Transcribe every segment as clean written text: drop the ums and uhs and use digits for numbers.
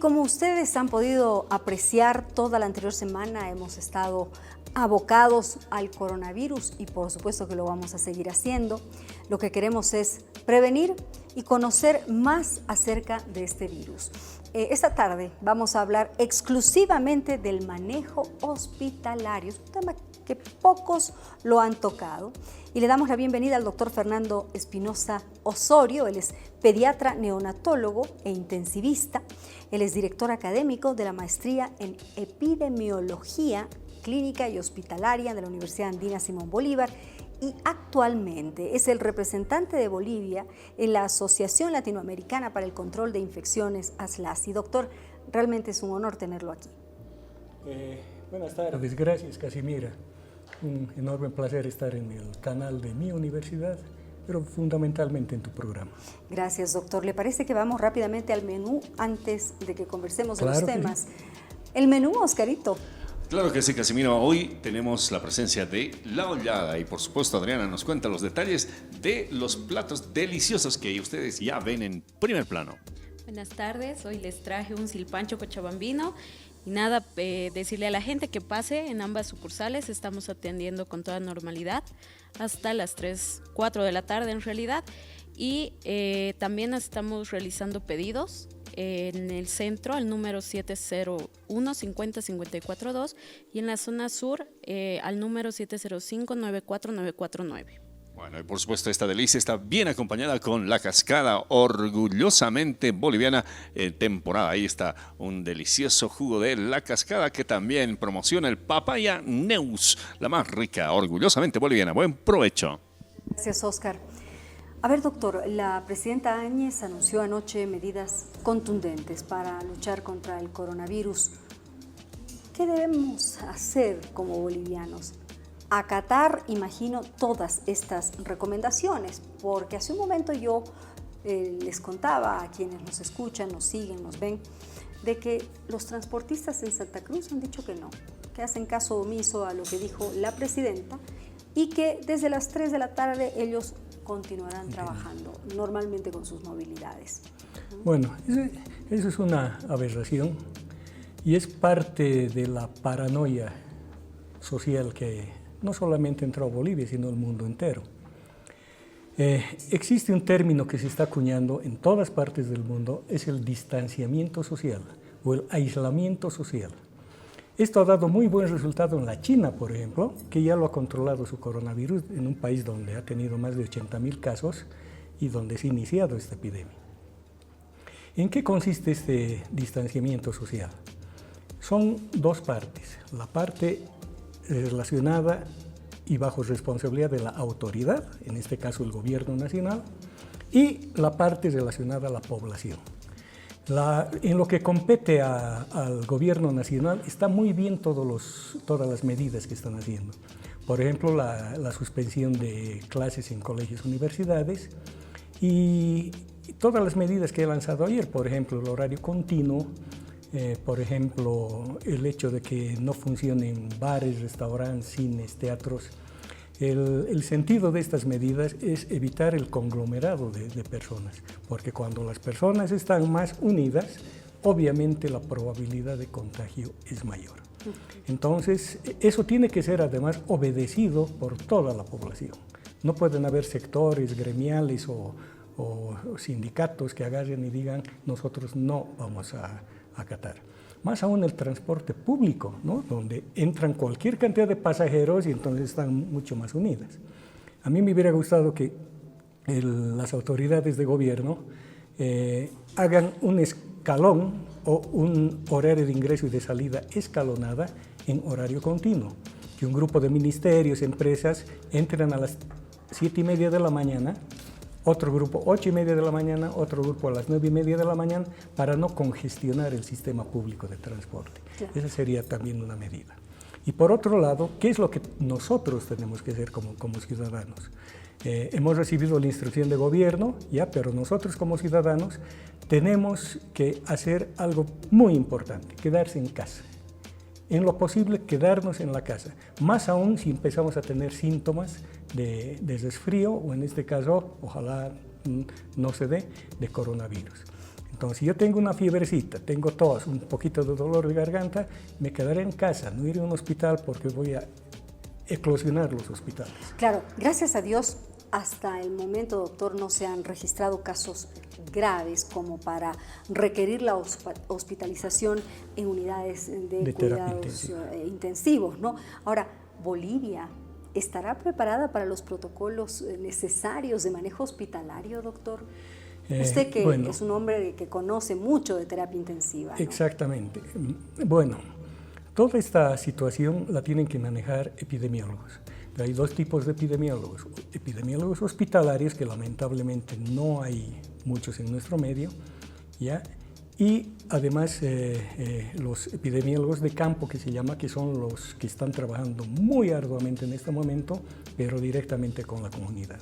como ustedes han podido apreciar, toda la anterior semana hemos estado abocados al coronavirus y por supuesto que lo vamos a seguir haciendo. Lo que queremos es prevenir y conocer más acerca de este virus. Esta tarde vamos a hablar exclusivamente del manejo hospitalario. Es un tema que pocos lo han tocado. Y le damos la bienvenida al doctor Fernando Espinosa Osorio. Él es pediatra neonatólogo e intensivista. Él es director académico de la maestría en epidemiología clínica y hospitalaria de la Universidad Andina Simón Bolívar y actualmente es el representante de Bolivia en la Asociación Latinoamericana para el Control de Infecciones, ASLACI. Doctor, realmente es un honor tenerlo aquí. Buenas tardes, gracias Casimira. Un enorme placer estar en el canal de mi universidad, pero fundamentalmente en tu programa. Gracias, doctor. ¿Le parece que vamos rápidamente al menú antes de que conversemos de los temas? Sí. El menú, Oscarito. Claro que sí, Casimiro. Hoy tenemos la presencia de La Ollada y por supuesto Adriana nos cuenta los detalles de los platos deliciosos que ustedes ya ven en primer plano. Buenas tardes, hoy les traje un silpancho cochabambino y nada, decirle a la gente que pase en ambas sucursales, estamos atendiendo con toda normalidad hasta las 3, 4 de la tarde en realidad y también estamos realizando pedidos en el centro al número 701-50-542 y en la zona sur al número 705-94949. Bueno, y por supuesto esta delicia está bien acompañada con la cascada orgullosamente boliviana temporada. Ahí está un delicioso jugo de la cascada que también promociona el papaya Neus, la más rica, orgullosamente boliviana. Buen provecho. Gracias, Oscar. A ver, doctor, la presidenta Áñez anunció anoche medidas contundentes para luchar contra el coronavirus. ¿Qué debemos hacer como bolivianos? Acatar, imagino, todas estas recomendaciones, porque hace un momento yo les contaba a quienes nos escuchan, nos siguen, nos ven, de que los transportistas en Santa Cruz han dicho que no, que hacen caso omiso a lo que dijo la presidenta y que desde las 3 de la tarde ellos continuarán trabajando normalmente con sus movilidades. Bueno, eso es una aberración y es parte de la paranoia social que no solamente entró a Bolivia, sino el mundo entero. Existe un término que se está acuñando en todas partes del mundo, es el distanciamiento social o el aislamiento social. Esto ha dado muy buen resultado en la China, por ejemplo, que ya lo ha controlado su coronavirus en un país donde ha tenido más de 80.000 casos y donde se ha iniciado esta epidemia. ¿En qué consiste este distanciamiento social? Son dos partes. La parte relacionada y bajo responsabilidad de la autoridad, en este caso el gobierno nacional, y la parte relacionada a la población. En lo que compete al gobierno nacional está muy bien todas las medidas que están haciendo. Por ejemplo, la suspensión de clases en colegios y universidades y todas las medidas que he lanzado ayer, por ejemplo, el horario continuo, por ejemplo, el hecho de que no funcionen bares, restaurantes, cines, teatros. El sentido de estas medidas es evitar el conglomerado de personas, porque cuando las personas están más unidas, obviamente la probabilidad de contagio es mayor. Entonces, eso tiene que ser además obedecido por toda la población. No pueden haber sectores gremiales o sindicatos que agarren y digan nosotros no vamos a acatar. Más aún el transporte público, ¿no? Donde entran cualquier cantidad de pasajeros y entonces están mucho más unidas. A mí me hubiera gustado que las autoridades de gobierno hagan un escalón o un horario de ingreso y de salida escalonada en horario continuo. Que un grupo de ministerios, empresas, entren a las 7:30 de la mañana, otro grupo 8:30 de la mañana, otro grupo a las 9:30 de la mañana, para no congestionar el sistema público de transporte. Claro. Esa sería también una medida. Y por otro lado, ¿qué es lo que nosotros tenemos que hacer como ciudadanos? Hemos recibido la instrucción de gobierno, pero nosotros como ciudadanos tenemos que hacer algo muy importante, quedarse en casa. En lo posible, quedarnos en la casa, más aún si empezamos a tener síntomas de resfrío o en este caso, ojalá no se dé, de coronavirus. Entonces, si yo tengo una fiebrecita, tengo tos, un poquito de dolor de garganta, me quedaré en casa, no iré a un hospital porque voy a eclosionar los hospitales. Claro, gracias a Dios, hasta el momento, doctor, no se han registrado casos graves como para requerir la hospitalización en unidades de cuidados intensivos, ¿no? Ahora, Bolivia, ¿estará preparada para los protocolos necesarios de manejo hospitalario, doctor? Usted que es un hombre que conoce mucho de terapia intensiva, ¿no? Exactamente. Bueno, toda esta situación la tienen que manejar epidemiólogos. Hay dos tipos de epidemiólogos. Epidemiólogos hospitalarios, que lamentablemente no hay muchos en nuestro medio, ¿ya? Y además los epidemiólogos de campo, que se llama, que son los que están trabajando muy arduamente en este momento, pero directamente con la comunidad.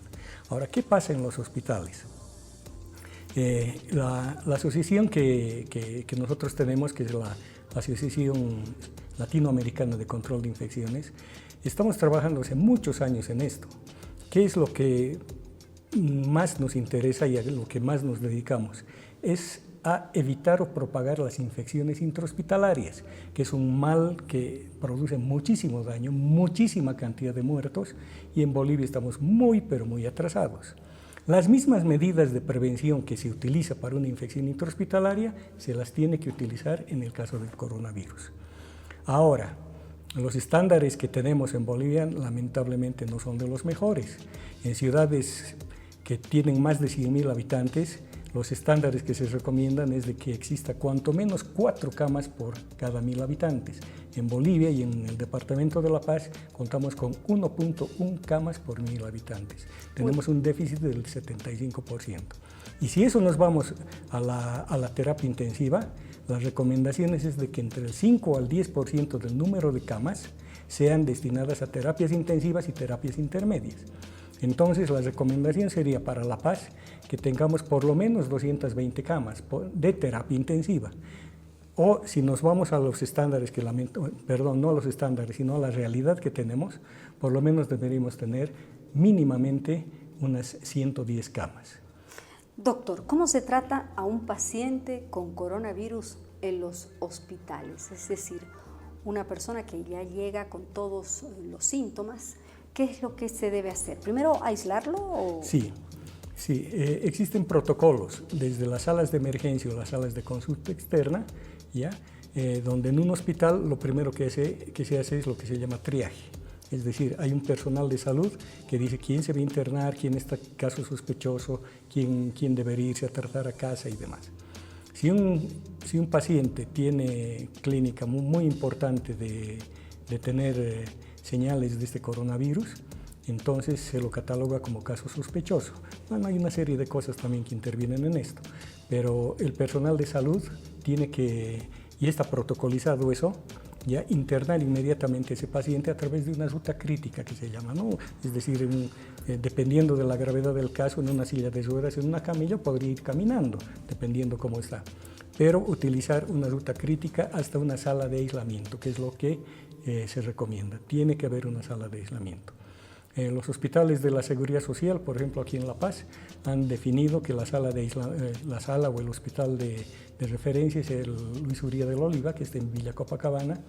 Ahora, ¿qué pasa en los hospitales? La asociación que nosotros tenemos, que es la Asociación Latinoamericana de Control de Infecciones, estamos trabajando hace muchos años en esto. ¿Qué es lo que más nos interesa y a lo que más nos dedicamos? Es a evitar o propagar las infecciones intrahospitalarias, que es un mal que produce muchísimo daño, muchísima cantidad de muertos, y en Bolivia estamos muy, pero muy atrasados. Las mismas medidas de prevención que se utiliza para una infección intrahospitalaria se las tiene que utilizar en el caso del coronavirus. Ahora, los estándares que tenemos en Bolivia lamentablemente no son de los mejores. En ciudades que tienen más de 100.000 habitantes, los estándares que se recomiendan es de que exista cuanto menos 4 camas por cada 1.000 habitantes. En Bolivia y en el departamento de La Paz contamos con 1.1 camas por 1.000 habitantes. Tenemos un déficit del 75%. Y si eso nos vamos a la terapia intensiva, las recomendaciones es de que entre el 5 al 10% del número de camas sean destinadas a terapias intensivas y terapias intermedias. Entonces, la recomendación sería para La Paz que tengamos por lo menos 220 camas de terapia intensiva. O si nos vamos a los estándares, no a los estándares, sino a la realidad que tenemos, por lo menos deberíamos tener mínimamente unas 110 camas. Doctor, ¿cómo se trata a un paciente con coronavirus en los hospitales? Es decir, una persona que ya llega con todos los síntomas, ¿qué es lo que se debe hacer? ¿Primero aislarlo? ¿O? Sí, existen protocolos desde las salas de emergencia o las salas de consulta externa, ¿ya? Donde en un hospital lo primero que se hace es lo que se llama triaje. Es decir, hay un personal de salud que dice quién se va a internar, quién está caso sospechoso, quién debería irse a tratar a casa y demás. Si un paciente tiene clínica muy importante de tener señales de este coronavirus, entonces se lo cataloga como caso sospechoso. Bueno, hay una serie de cosas también que intervienen en esto, pero el personal de salud tiene que, y está protocolizado eso, ya internar inmediatamente a ese paciente a través de una ruta crítica que se llama, ¿no? Es decir, dependiendo de la gravedad del caso, en una silla de ruedas, en una camilla, podría ir caminando, dependiendo cómo está. Pero utilizar una ruta crítica hasta una sala de aislamiento, que es lo que se recomienda. Tiene que haber una sala de aislamiento. Los hospitales de la Seguridad Social, por ejemplo, aquí en La Paz, han definido que la sala o el hospital de referencia es el Luis Uría del Oliva, que está en Villa Copacabana.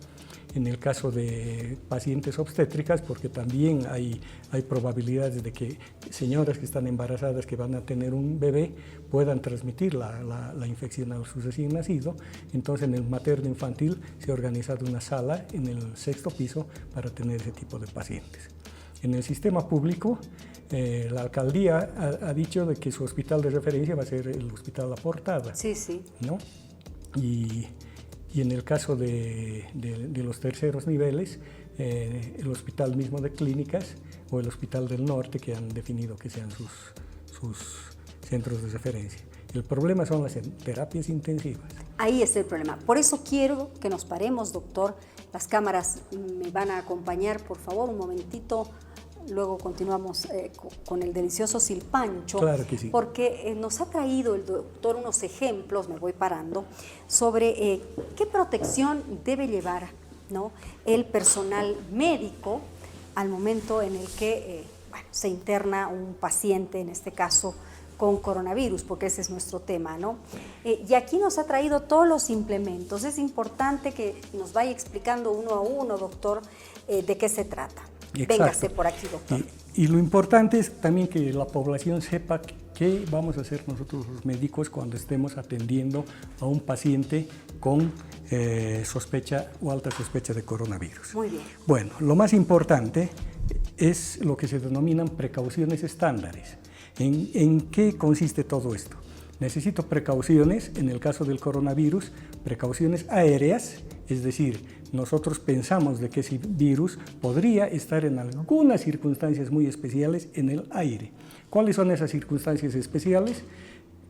En el caso de pacientes obstétricas, porque también hay probabilidades de que señoras que están embarazadas, que van a tener un bebé, puedan transmitir la infección a su recién nacido. Entonces, en el materno infantil se ha organizado una sala en el 6º piso para tener ese tipo de pacientes. En el sistema público, la alcaldía ha dicho de que su hospital de referencia va a ser el Hospital La Portada. Sí, sí. ¿No? Y en el caso de los terceros niveles, el hospital mismo de clínicas o el Hospital del Norte, que han definido que sean sus centros de referencia. El problema son las terapias intensivas. Ahí está el problema. Por eso quiero que nos paremos, doctor. Las cámaras me van a acompañar, por favor, un momentito. Luego continuamos con el delicioso silpancho. Claro que sí. Porque nos ha traído el doctor unos ejemplos, me voy parando, sobre qué protección debe llevar, ¿no?, el personal médico al momento en el que se interna un paciente, en este caso con coronavirus, porque ese es nuestro tema, ¿no? Y aquí nos ha traído todos los implementos. Es importante que nos vaya explicando uno a uno, doctor, de qué se trata. Exacto. Véngase por aquí, doctor. Y lo importante es también que la población sepa qué vamos a hacer nosotros los médicos cuando estemos atendiendo a un paciente con sospecha o alta sospecha de coronavirus. Muy bien. Bueno, lo más importante es lo que se denominan precauciones estándares. ¿En qué consiste todo esto? Necesito precauciones, en el caso del coronavirus, precauciones aéreas, es decir, nosotros pensamos de que ese virus podría estar en algunas circunstancias muy especiales en el aire. ¿Cuáles son esas circunstancias especiales?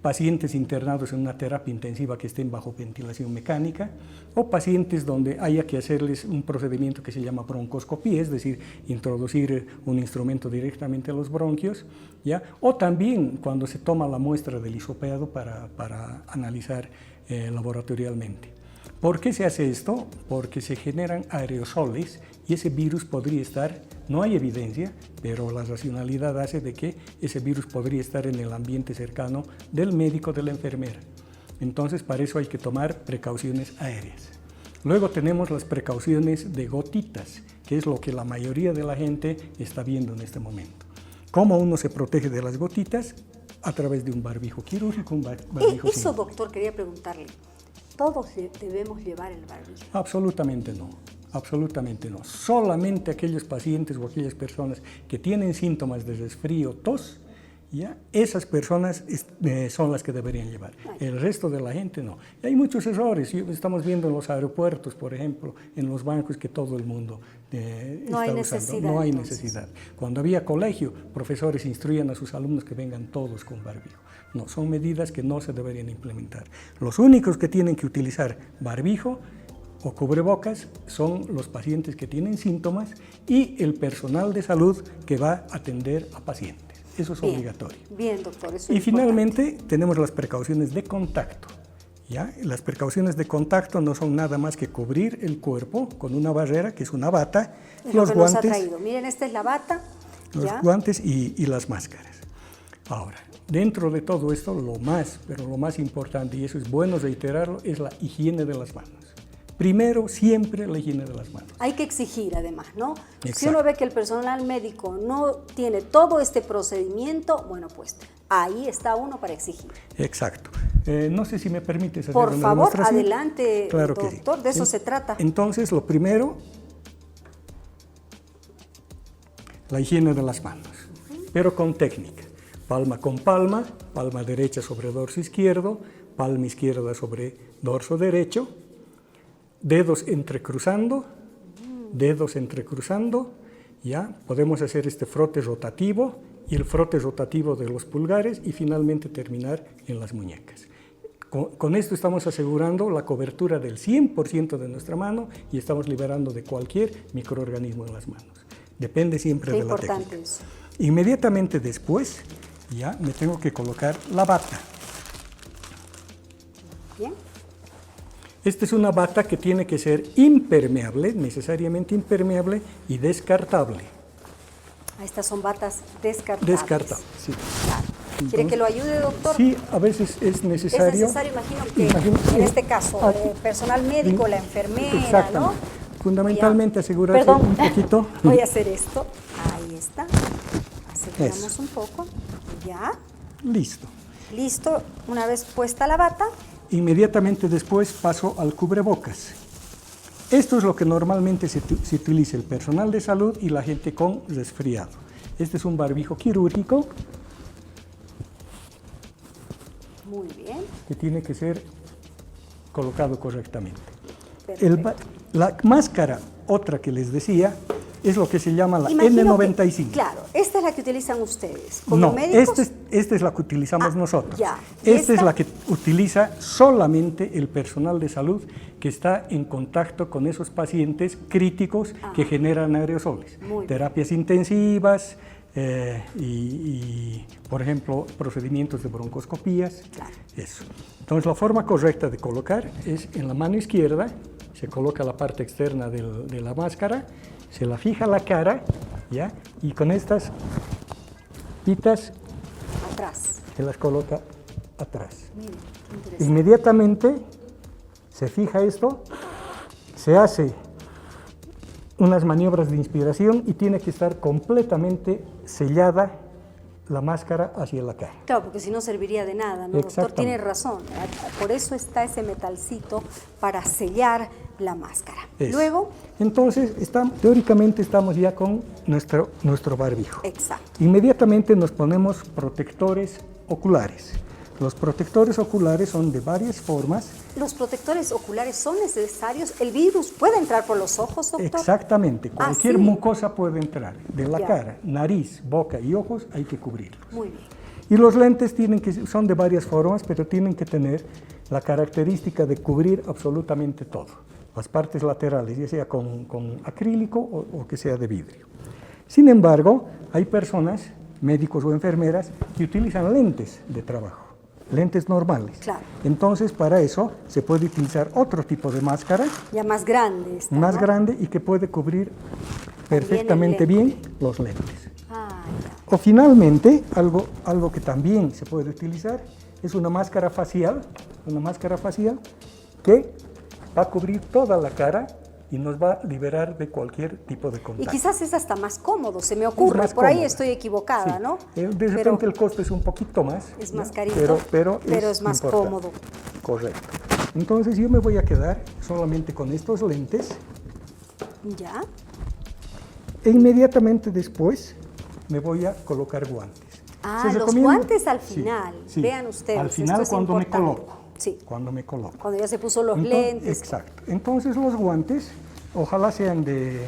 Pacientes internados en una terapia intensiva que estén bajo ventilación mecánica o pacientes donde haya que hacerles un procedimiento que se llama broncoscopía, es decir, introducir un instrumento directamente a los bronquios, ¿ya? O también cuando se toma la muestra del hisopado para analizar laboratorialmente. ¿Por qué se hace esto? Porque se generan aerosoles y ese virus podría estar, no hay evidencia, pero la racionalidad hace de que ese virus podría estar en el ambiente cercano del médico, de la enfermera. Entonces, para eso hay que tomar precauciones aéreas. Luego tenemos las precauciones de gotitas, que es lo que la mayoría de la gente está viendo en este momento. ¿Cómo uno se protege de las gotitas? A través de un barbijo quirúrgico, un barbijo Eso, sin- doctor, quería preguntarle. ¿Todos debemos llevar el barbijo? Absolutamente no, absolutamente no. Solamente aquellos pacientes o aquellas personas que tienen síntomas de resfrío, tos, ¿ya? Esas personas son las que deberían llevar. El resto de la gente no. Y hay muchos errores. Estamos viendo en los aeropuertos, por ejemplo, en los bancos que todo el mundo No hay está usando. necesidad, No hay entonces. necesidad. Cuando había colegio, profesores instruían a sus alumnos que vengan todos con barbijo. No, son medidas que no se deberían implementar. Los únicos que tienen que utilizar barbijo o cubrebocas son los pacientes que tienen síntomas y el personal de salud que va a atender a pacientes. Eso es obligatorio. Bien, doctor, eso Y es finalmente tenemos las precauciones de contacto. ¿Ya? Las precauciones de contacto no son nada más que cubrir el cuerpo con una barrera, que es una bata, es lo los que nos ha guantes, traído. Miren, esta es la bata. los ¿ya? guantes y las máscaras. Ahora, dentro de todo esto, pero lo más importante, y eso es bueno reiterarlo, es la higiene de las manos. Primero, siempre la higiene de las manos. Hay que exigir además, ¿no? Si Exacto. uno ve que el personal médico no tiene todo este procedimiento, bueno, pues ahí está uno para exigir. Exacto. No sé si me permites hacer Por una favor, demostración. adelante, Claro que sí. doctor, de eso se trata. Entonces, lo primero, la higiene de las manos, pero con técnica. Palma con palma, palma derecha sobre dorso izquierdo, palma izquierda sobre dorso derecho, dedos entrecruzando, ya podemos hacer este frote rotativo y el frote rotativo de los pulgares y finalmente terminar en las muñecas. Con esto estamos asegurando la cobertura del 100% de nuestra mano y estamos liberando de cualquier microorganismo en las manos. Depende siempre Qué de la importante técnica. eso. Inmediatamente después ya me tengo que colocar la bata. Bien. Esta es una bata que tiene que ser impermeable, necesariamente impermeable y descartable. Estas son batas descartables. Descartable, sí. Claro. ¿Quiere que lo ayude, doctor? Sí, a veces es necesario. Es necesario, imagino que Imagino- en este caso, el personal médico, la enfermera, ¿no? Exactamente. Fundamentalmente Voy a- asegurarse Perdón. un poquito. Voy a hacer esto. Ahí está. Aseguramos Eso. un poco. Ya. Listo. Listo. Una vez puesta la bata. Inmediatamente después paso al cubrebocas. Esto es lo que normalmente se utiliza el personal de salud y la gente con resfriado. Este es un barbijo quirúrgico Muy bien. que tiene que ser colocado correctamente. Perfecto. La máscara, otra que les decía, es lo que se llama la Imagino N95. que, claro, esta es la que utilizan ustedes. Como No, médicos. esta es la que utilizamos nosotros. ya. Esta es Esta- la que utiliza solamente el personal de salud que está en contacto con esos pacientes críticos que generan aerosoles. Muy bien. Terapias intensivas por ejemplo, procedimientos de broncoscopías. Claro. Eso. Entonces, la forma correcta de colocar es en la mano izquierda, se coloca la parte externa de la máscara, se la fija la cara, ¿ya? Y con estas pitas Atrás. y las coloca atrás. Miren, qué interesante. Inmediatamente se fija esto, se hace unas maniobras de inspiración y tiene que estar completamente sellada la máscara hacia la cara. Claro, porque si no serviría de nada, ¿no, doctor? Exactamente. Tiene razón. Por eso está ese metalcito para sellar la máscara. Eso. Luego, Entonces, teóricamente estamos ya con nuestro barbijo. exacto. Inmediatamente nos ponemos protectores oculares. Los protectores oculares son de varias formas. ¿Los protectores oculares son necesarios? ¿El virus puede entrar por los ojos, doctor? Exactamente, cualquier sí. mucosa puede entrar. De la Ya. cara, nariz, boca y ojos hay que cubrirlos. Muy bien. Y los lentes son de varias formas, pero tienen que tener la característica de cubrir absolutamente todo. Las partes laterales, ya sea con acrílico o que sea de vidrio. Sin embargo, hay personas, médicos o enfermeras, que utilizan lentes de trabajo, lentes normales. Claro. Entonces, para eso se puede utilizar otro tipo de máscara, Ya más grande está, más ¿no? grande y que puede cubrir perfectamente lente. bien los lentes. Ah, O finalmente, algo que también se puede utilizar es una máscara facial que va a cubrir toda la cara y nos va a liberar de cualquier tipo de ya. Y contacto. quizás es hasta más cómodo, se me ocurre. más Por ahí cómodo. estoy equivocada, Sí. ¿no? De Pero repente el costo es un poquito más. es ¿ya? más carito, pero es más importante. cómodo. Correcto. Entonces yo me voy a quedar solamente con estos lentes ¿Ya? e inmediatamente después me voy a colocar guantes. Ah, Se los recomienda- guantes al Sí, final. sí. Vean ustedes, Al esto final es cuando me importante. coloco. Sí, Cuando me coloco. cuando ya se puso los Entonces, lentes. Exacto. Entonces los guantes, ojalá sean ¿De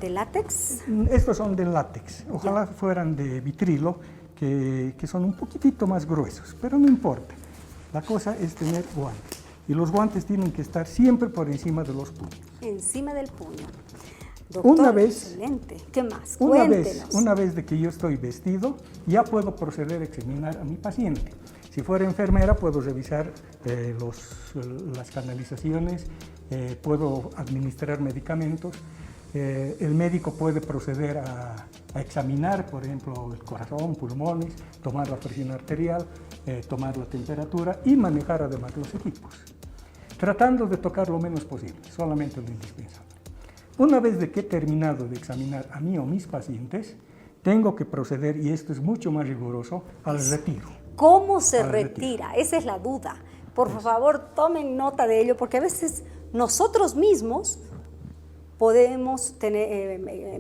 látex? estos son de látex, ojalá fueran de vitrilo, que son un poquitito más gruesos, pero no importa. La cosa es tener guantes. Y los guantes tienen que estar siempre por encima de los puños. Encima del puño. Doctor, Una vez- excelente. ¿Qué más? Una Cuéntenos. vez de que yo estoy vestido, ya puedo proceder a examinar a mi paciente. Si fuera enfermera, puedo revisar las canalizaciones, puedo administrar medicamentos. El médico puede proceder a examinar, por ejemplo, el corazón, pulmones, tomar la presión arterial, tomar la temperatura y manejar además los equipos, tratando de tocar lo menos posible, solamente lo indispensable. Una vez de que he terminado de examinar a mí o mis pacientes, tengo que proceder, y esto es mucho más riguroso, al retiro. ¿Cómo se Al retiro. retira? Esa es la duda. Por favor, tomen nota de ello, porque a veces nosotros mismos podemos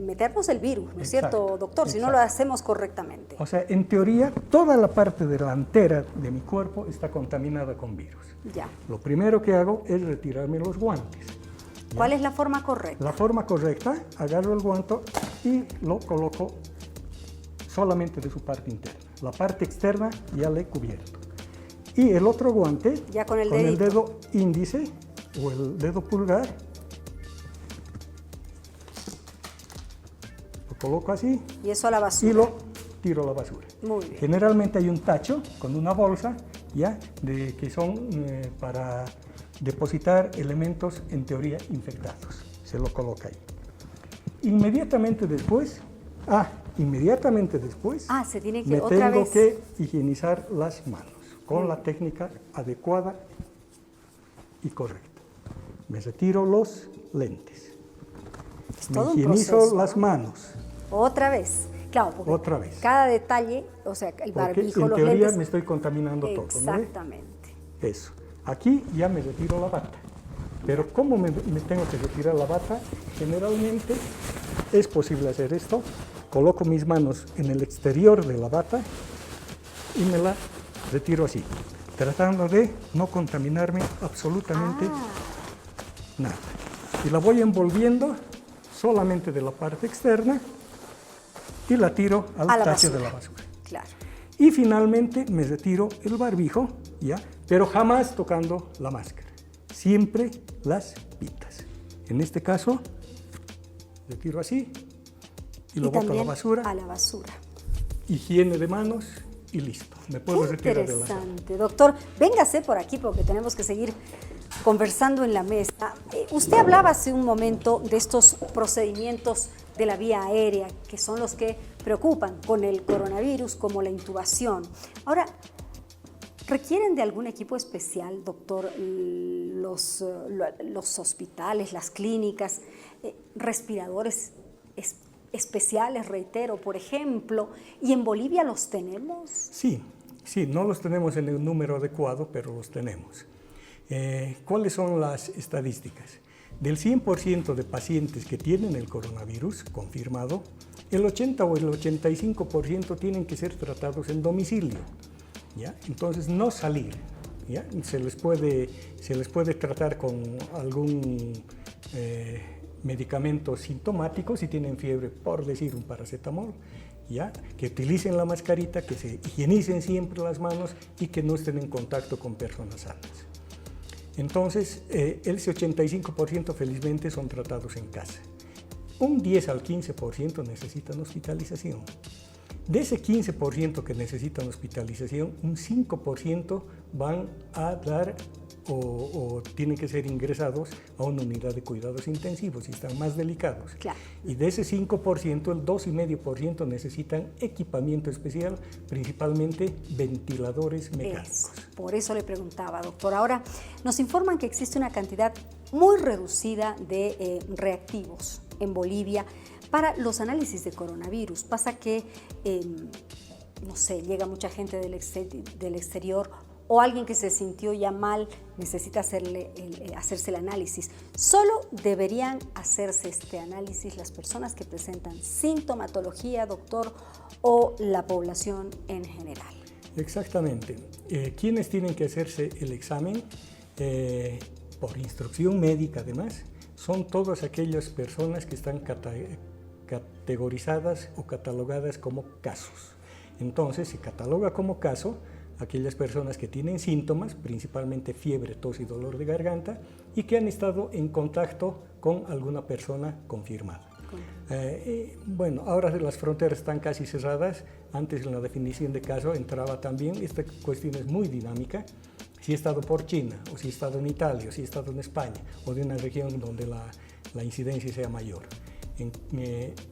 meternos el virus, ¿no es Exacto, cierto, doctor? Si no lo exacto. hacemos correctamente. O sea, en teoría, toda la parte delantera de mi cuerpo está contaminada con virus. Ya. Lo primero que hago es retirarme los guantes. ¿Cuál es la forma correcta? La forma correcta, agarro el guante y lo coloco solamente de su parte interna. La parte externa ya la he cubierto. Y el otro guante, Ya con el el dedito. dedo índice o el dedo pulgar, lo coloco así Y eso a la basura. y lo tiro a la basura. Muy bien. Generalmente hay un tacho con una bolsa, ¿ya? Que son para depositar elementos en teoría infectados. Se lo coloca ahí. Inmediatamente después, Se tiene que me otra tengo vez. que higienizar las manos con la técnica adecuada y correcta. Me retiro los lentes. Es Me todo un higienizo proceso, las ¿no? manos. Otra vez. Claro, porque Otra vez. cada detalle, o sea, el Porque barbijo, en los teoría lentes. me estoy contaminando todo, ¿no ve? Exactamente. Eso. Aquí ya me retiro la bata. Pero ¿cómo me tengo que retirar la bata? Generalmente es posible hacer esto. Coloco mis manos en el exterior de la bata y me la retiro así, tratando de no contaminarme absolutamente nada. Y la voy envolviendo solamente de la parte externa y la tiro al A la tacho de basura. la basura. Claro. Y finalmente me retiro el barbijo, ¿ya? Pero jamás tocando la máscara. Siempre las pitas. En este caso, retiro así y lo boto a la también basura. a la basura. Higiene de manos y listo. Me puedo Qué retirar de la sala. interesante. Doctor, véngase por aquí porque tenemos que seguir conversando en la mesa. Usted hablaba hace un momento de estos procedimientos de la vía aérea, que son los que preocupan con el coronavirus, como la intubación. Ahora, ¿requieren de algún equipo especial, doctor, los hospitales, las clínicas, respiradores especiales, reitero, por ejemplo? ¿Y en Bolivia los tenemos? Sí, no los tenemos en el número adecuado, pero los tenemos. ¿Cuáles son las estadísticas? Del 100% de pacientes que tienen el coronavirus confirmado, el 80 o el 85% tienen que ser tratados en domicilio, ¿ya? Entonces, no salir, ¿ya? Se les puede tratar con algún medicamento sintomático si tienen fiebre, por decir un paracetamol, ¿ya? Que utilicen la mascarita, que se higienicen siempre las manos y que no estén en contacto con personas sanas. Entonces, ese 85% felizmente son tratados en casa. Un 10 al 15% necesitan hospitalización. De ese 15% que necesitan hospitalización, un 5% van a dar o tienen que ser ingresados a una unidad de cuidados intensivos y están más delicados. Claro. Y de ese 5%, el 2,5% necesitan equipamiento especial, principalmente ventiladores mecánicos. Por eso le preguntaba, doctor. Ahora, nos informan que existe una cantidad muy reducida de reactivos en Bolivia para los análisis de coronavirus. Pasa que, no sé, llega mucha gente del exterior o alguien que se sintió ya mal necesita hacerse el análisis. Solo deberían hacerse este análisis las personas que presentan sintomatología, doctor, o la población en general. Exactamente. ¿Quiénes tienen que hacerse el examen? Por instrucción médica, además, son todas aquellas personas que están categorizadas o catalogadas como casos. Entonces, se cataloga como caso aquellas personas que tienen síntomas, principalmente fiebre, tos y dolor de garganta, y que han estado en contacto con alguna persona confirmada. Bueno, ahora las fronteras están casi cerradas. Antes, en la definición de caso entraba también, esta cuestión es muy dinámica, si he estado por China, o si he estado en Italia, o si he estado en España, o de una región donde la incidencia sea mayor.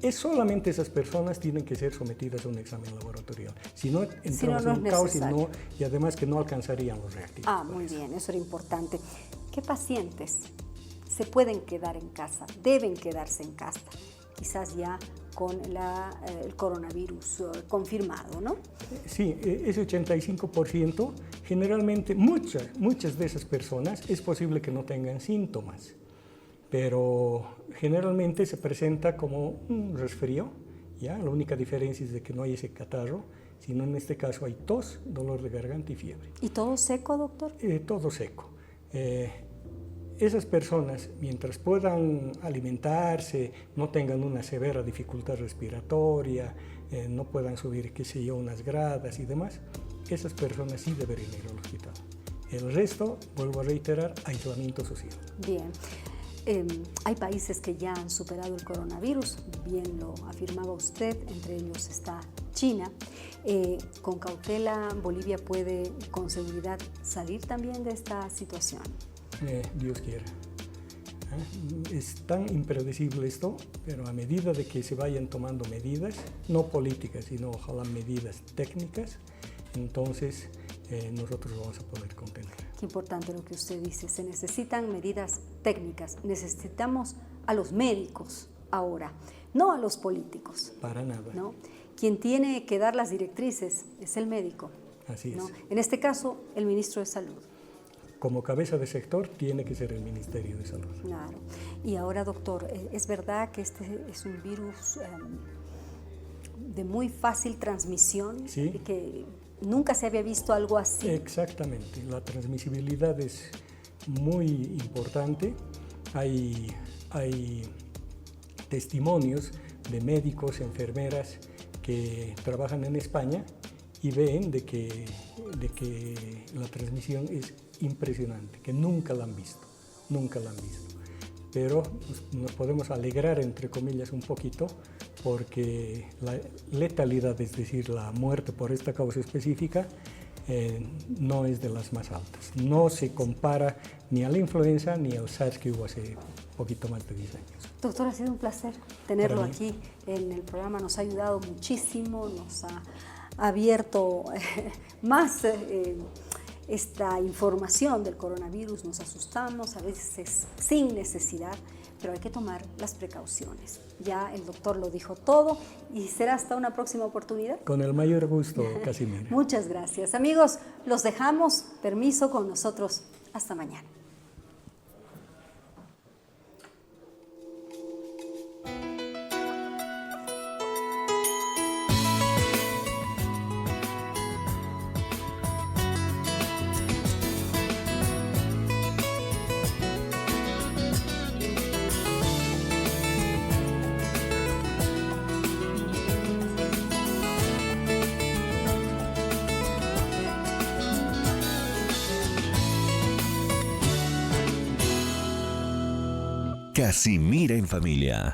Es solamente esas personas tienen que ser sometidas a un examen laboratorial. Si no, entramos en un caos y además que no alcanzarían los reactivos. Muy bien, eso era importante. ¿Qué pacientes se pueden quedar en casa, deben quedarse en casa, quizás ya con el coronavirus confirmado, ¿no? Sí, ese 85%, generalmente muchas de esas personas es posible que no tengan síntomas, pero generalmente se presenta como un resfrío, ¿ya? La única diferencia es de que no hay ese catarro, sino en este caso hay tos, dolor de garganta y fiebre. ¿Y todo seco, doctor? Todo seco. Esas personas, mientras puedan alimentarse, no tengan una severa dificultad respiratoria, no puedan subir, qué sé yo, unas gradas y demás, esas personas sí deberían ir al hospital. El resto, vuelvo a reiterar, aislamiento social. Bien. Hay países que ya han superado el coronavirus, bien lo afirmaba usted, entre ellos está China. Con cautela, Bolivia puede con seguridad salir también de esta situación. Dios quiera. Es tan impredecible esto, pero a medida de que se vayan tomando medidas, no políticas, sino ojalá medidas técnicas, entonces nosotros vamos a poder contener. Qué importante lo que usted dice, se necesitan medidas técnicas, necesitamos a los médicos ahora, no a los políticos. Para nada. ¿No? Quien tiene que dar las directrices es el médico. Así es. ¿No? En este caso, el ministro de Salud. Como cabeza de sector tiene que ser el Ministerio de Salud. Claro. Y ahora, doctor, ¿es verdad que este es un virus de muy fácil transmisión? Sí. Que nunca se había visto algo así. Exactamente, la transmisibilidad es muy importante. Hay testimonios de médicos, enfermeras que trabajan en España y ven de que la transmisión es impresionante, que nunca la han visto. Pero nos podemos alegrar, entre comillas, un poquito, porque la letalidad, es decir, la muerte por esta causa específica, no es de las más altas. No se compara ni a la influenza ni al SARS que hubo hace poquito más de 10 años. Doctor, ha sido un placer tenerlo Para mí. aquí en el programa. Nos ha ayudado muchísimo, nos ha abierto más esta información del coronavirus. Nos asustamos a veces sin necesidad, pero hay que tomar las precauciones. Ya el doctor lo dijo todo y será hasta una próxima oportunidad. Con el mayor gusto, Casimira. Muchas gracias. Amigos, los dejamos. Permiso con nosotros. Hasta mañana. Casimira en familia.